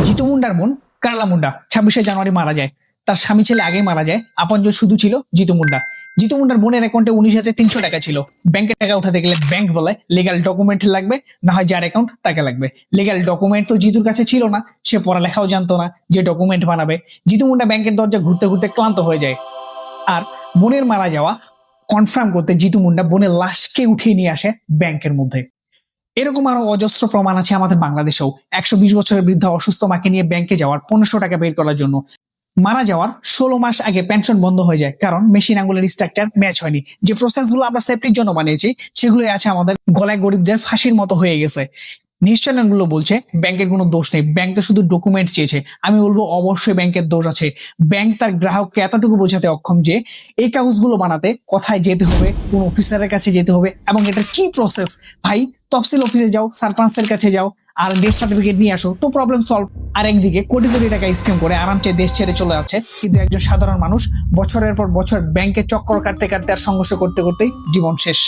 জিতু মুন্ডার বোন কারলা মুন্ডা 26শে জানুয়ারি মারা যায়। তার স্বামী ছেলে আগেই মারা যায়। আপনজন শুধু ছিল জিতু মুন্ডা। জিতু মুন্ডার বোনের অ্যাকাউন্টে 19,300 টাকা ছিল। ব্যাংকে টাকা উঠাতে গেলে ব্যাংক বলে লিগাল ডকুমেন্ট লাগবে, না হয় যার অ্যাকাউন্ট তাকে লাগবে। লিগাল ডকুমেন্ট তো জিতুর কাছে ছিল না, সে পড়ালেখাও জানতো না যে ডকুমেন্ট বানাবে। জিতু মুন্ডা ব্যাংকের দরজা ঘুরতে ঘুরতে ক্লান্ত হয়ে যায়। আর বোনের মারা যাওয়া কনফার্ম করতে জিতু মুন্ডা বোনের লাশকে উঠিয়ে নিয়ে আসে ব্যাংকের মধ্যে। এরকম আরো অজস্র প্রমাণ আছে আমাদের বাংলাদেশেও। 120 বছরের বৃদ্ধ অসুস্থ মাকে নিয়ে ব্যাংকে যাওয়ার 1500 টাকা বের করার জন্য। মারা যাওয়ার 16 মাস আগে পেনশন বন্ধ হয়ে যায়, কারণ মেশিন আঙ্গুলের স্ট্রাকচার ম্যাচ হয়নি। যে প্রসেসগুলো আমরা সেফটির জন্য বানিয়েছি সেগুলোই আছে আমাদের গলায় গরিবদের ফাঁসির মতো হয়ে গেছে। নিউজ চ্যানেলগুলো বলছে ব্যাংকের কোনো দোষ নেই, ব্যাংক তো শুধু ডকুমেন্ট চেয়েছে। আমি বলবো অবশ্যই ব্যাংকের দোষ আছে। ব্যাংক তার গ্রাহককে এতটুকু বোঝাতে অক্ষম যে এই কাগজগুলো বানাতে কোথায় যেতে হবে, কোন অফিসারের কাছে যেতে হবে এবং এটার কি প্রসেস। ভাই, তফসিল অফিসে যাও, সারপাঞ্চের কাছে যাও, আর ডেথ সার্টিফিকেট নিয়ে আসো, তো প্রবলেম সলভ। আর একদিকে কোটি কোটি টাকা স্কিম করে আরামসে দেশ ছেড়ে চলে যাচ্ছে, কিন্তু একজন সাধারণ মানুষ বছরের পর বছর ব্যাংকে চক্কর কাটতে কাটতে আর সংঘর্ষ করতে করতেই জীবন শেষ।